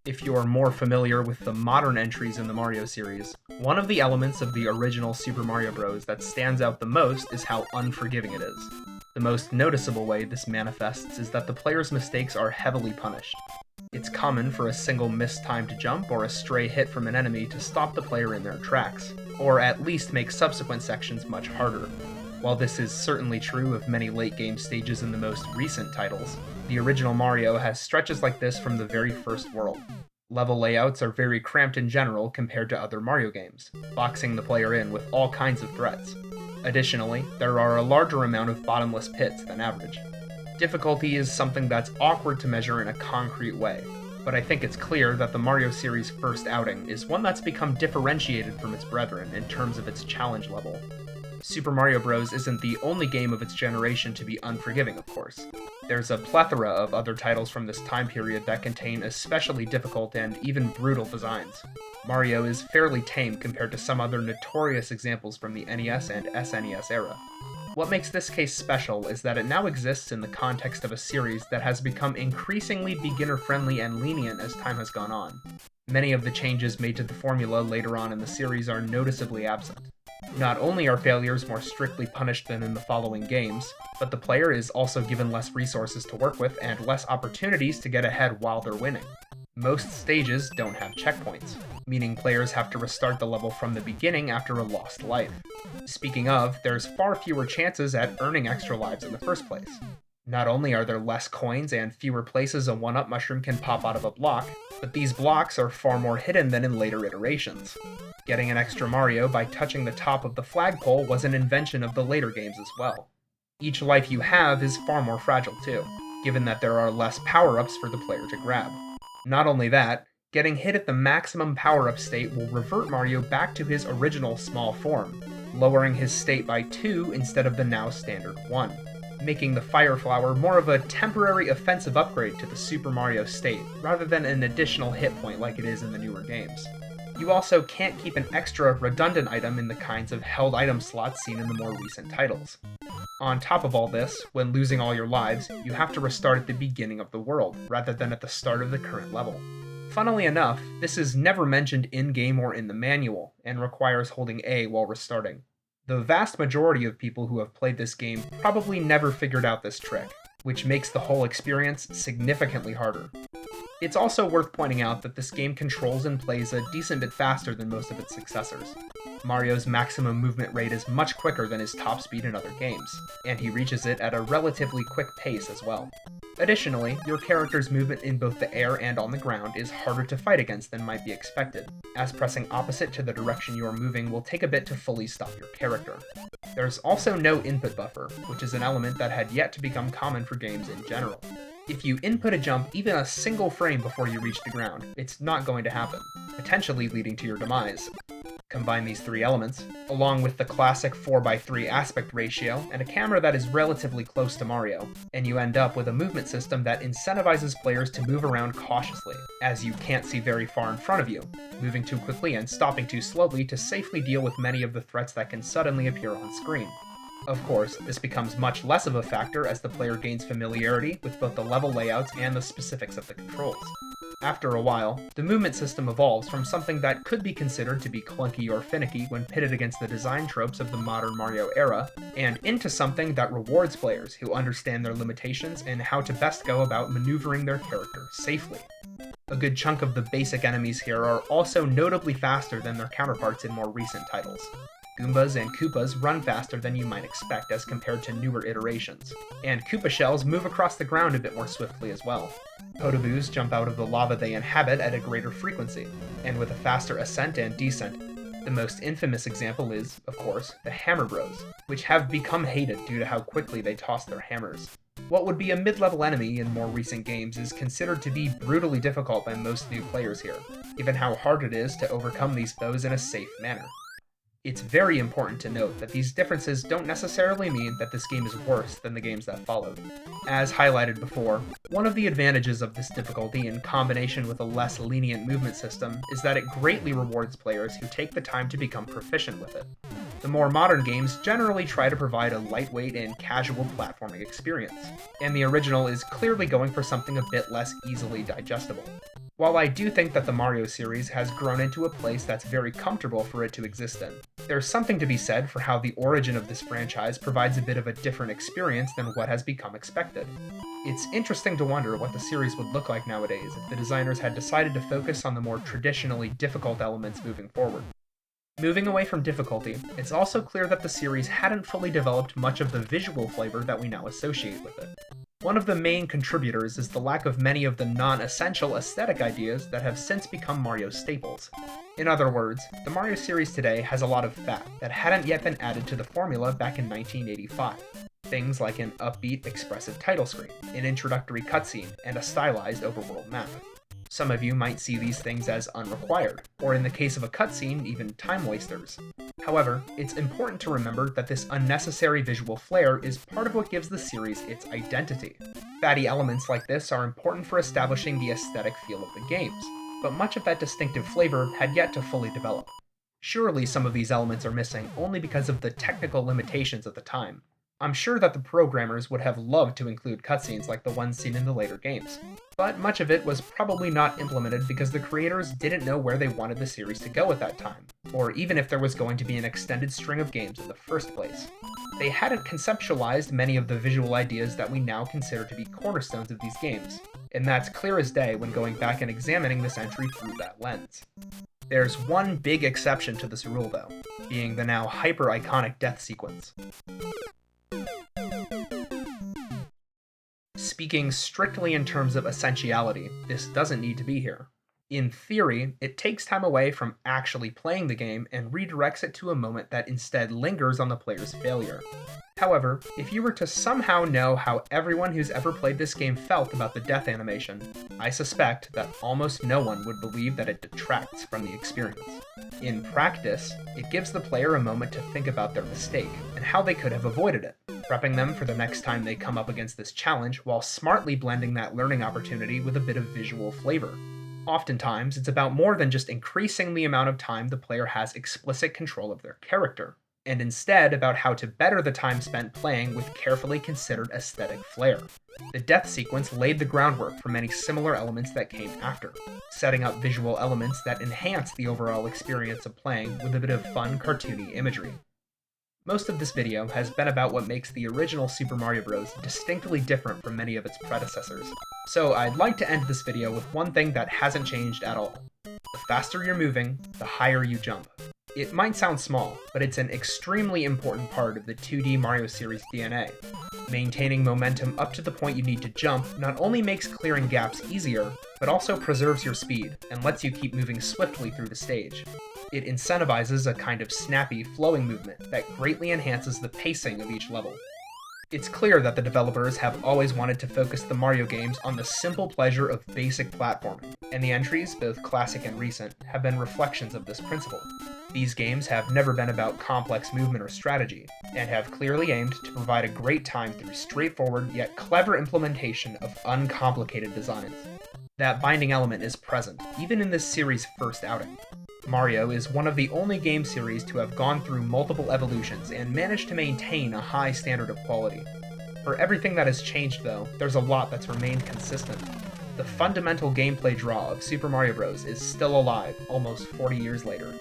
If you're more familiar with the modern entries in the Mario series, one of the elements of the original Super Mario Bros. That stands out the most is how unforgiving it is. The most noticeable way this manifests is that the player's mistakes are heavily punished. It's common for a single missed time to jump or a stray hit from an enemy to stop the player in their tracks, or at least make subsequent sections much harder. While this is certainly true of many late-game stages in the most recent titles, the original Mario has stretches like this from the very first world. Level layouts are very cramped in general compared to other Mario games, boxing the player in with all kinds of threats. Additionally, there are a larger amount of bottomless pits than average. Difficulty is something that's awkward to measure in a concrete way, but I think it's clear that the Mario series' first outing is one that's become differentiated from its brethren in terms of its challenge level. Super Mario Bros. Isn't the only game of its generation to be unforgiving, of course. There's a plethora of other titles from this time period that contain especially difficult and even brutal designs. Mario is fairly tame compared to some other notorious examples from the NES and SNES era. What makes this case special is that it now exists in the context of a series that has become increasingly beginner-friendly and lenient as time has gone on. Many of the changes made to the formula later on in the series are noticeably absent. Not only are failures more strictly punished than in the following games, but the player is also given less resources to work with and less opportunities to get ahead while they're winning. Most stages don't have checkpoints, meaning players have to restart the level from the beginning after a lost life. Speaking of, there's far fewer chances at earning extra lives in the first place. Not only are there less coins and fewer places a 1-up mushroom can pop out of a block, but these blocks are far more hidden than in later iterations. Getting an extra Mario by touching the top of the flagpole was an invention of the later games as well. Each life you have is far more fragile too, given that there are less power-ups for the player to grab. Not only that, getting hit at the maximum power-up state will revert Mario back to his original small form, lowering his state by 2 instead of the now standard 1, making the Fire Flower more of a temporary offensive upgrade to the Super Mario state, rather than an additional hit point like it is in the newer games. You also can't keep an extra redundant item in the kinds of held item slots seen in the more recent titles. On top of all this, when losing all your lives, you have to restart at the beginning of the world, rather than at the start of the current level. Funnily enough, this is never mentioned in-game or in the manual, and requires holding A while restarting. The vast majority of people who have played this game probably never figured out this trick, which makes the whole experience significantly harder. It's also worth pointing out that this game controls and plays a decent bit faster than most of its successors. Mario's maximum movement rate is much quicker than his top speed in other games, and he reaches it at a relatively quick pace as well. Additionally, your character's movement in both the air and on the ground is harder to fight against than might be expected, as pressing opposite to the direction you are moving will take a bit to fully stop your character. There's also no input buffer, which is an element that had yet to become common for games in general. If you input a jump even a single frame before you reach the ground, it's not going to happen, potentially leading to your demise. Combine these three elements, along with the classic 4:3 aspect ratio and a camera that is relatively close to Mario, and you end up with a movement system that incentivizes players to move around cautiously, as you can't see very far in front of you, moving too quickly and stopping too slowly to safely deal with many of the threats that can suddenly appear on screen. Of course, this becomes much less of a factor as the player gains familiarity with both the level layouts and the specifics of the controls. After a while, the movement system evolves from something that could be considered to be clunky or finicky when pitted against the design tropes of the modern Mario era, and into something that rewards players who understand their limitations and how to best go about maneuvering their character safely. A good chunk of the basic enemies here are also notably faster than their counterparts in more recent titles. Goombas and Koopas run faster than you might expect as compared to newer iterations, and Koopa shells move across the ground a bit more swiftly as well. Podoboos jump out of the lava they inhabit at a greater frequency, and with a faster ascent and descent. The most infamous example is, of course, the Hammer Bros, which have become hated due to how quickly they toss their hammers. What would be a mid-level enemy in more recent games is considered to be brutally difficult by most new players here, given how hard it is to overcome these foes in a safe manner. It's very important to note that these differences don't necessarily mean that this game is worse than the games that followed. As highlighted before, one of the advantages of this difficulty in combination with a less lenient movement system is that it greatly rewards players who take the time to become proficient with it. The more modern games generally try to provide a lightweight and casual platforming experience, and the original is clearly going for something a bit less easily digestible. While I do think that the Mario series has grown into a place that's very comfortable for it to exist in, there's something to be said for how the origin of this franchise provides a bit of a different experience than what has become expected. It's interesting to wonder what the series would look like nowadays if the designers had decided to focus on the more traditionally difficult elements moving forward. Moving away from difficulty, it's also clear that the series hadn't fully developed much of the visual flavor that we now associate with it. One of the main contributors is the lack of many of the non-essential aesthetic ideas that have since become Mario staples. In other words, the Mario series today has a lot of fat that hadn't yet been added to the formula back in 1985. Things like an upbeat, expressive title screen, an introductory cutscene, and a stylized overworld map. Some of you might see these things as unrequired, or in the case of a cutscene, even time wasters. However, it's important to remember that this unnecessary visual flair is part of what gives the series its identity. Fatty elements like this are important for establishing the aesthetic feel of the games, but much of that distinctive flavor had yet to fully develop. Surely some of these elements are missing only because of the technical limitations at the time. I'm sure that the programmers would have loved to include cutscenes like the ones seen in the later games, but much of it was probably not implemented because the creators didn't know where they wanted the series to go at that time, or even if there was going to be an extended string of games in the first place. They hadn't conceptualized many of the visual ideas that we now consider to be cornerstones of these games, and that's clear as day when going back and examining this entry through that lens. There's one big exception to this rule though, being the now hyper-iconic death sequence. Speaking strictly in terms of essentiality, this doesn't need to be here. In theory, it takes time away from actually playing the game and redirects it to a moment that instead lingers on the player's failure. However, if you were to somehow know how everyone who's ever played this game felt about the death animation, I suspect that almost no one would believe that it detracts from the experience. In practice, it gives the player a moment to think about their mistake and how they could have avoided it, prepping them for the next time they come up against this challenge while smartly blending that learning opportunity with a bit of visual flavor. Oftentimes, it's about more than just increasing the amount of time the player has explicit control of their character, and instead about how to better the time spent playing with carefully considered aesthetic flair. The death sequence laid the groundwork for many similar elements that came after, setting up visual elements that enhance the overall experience of playing with a bit of fun, cartoony imagery. Most of this video has been about what makes the original Super Mario Bros. Distinctly different from many of its predecessors, so I'd like to end this video with one thing that hasn't changed at all. The faster you're moving, the higher you jump. It might sound small, but it's an extremely important part of the 2D Mario series DNA. Maintaining momentum up to the point you need to jump not only makes clearing gaps easier, but also preserves your speed and lets you keep moving swiftly through the stage. It incentivizes a kind of snappy, flowing movement that greatly enhances the pacing of each level. It's clear that the developers have always wanted to focus the Mario games on the simple pleasure of basic platforming, and the entries, both classic and recent, have been reflections of this principle. These games have never been about complex movement or strategy, and have clearly aimed to provide a great time through straightforward yet clever implementation of uncomplicated designs. That binding element is present, even in this series' first outing. Mario is one of the only game series to have gone through multiple evolutions and managed to maintain a high standard of quality. For everything that has changed though, there's a lot that's remained consistent. The fundamental gameplay draw of Super Mario Bros. Is still alive almost 40 years later.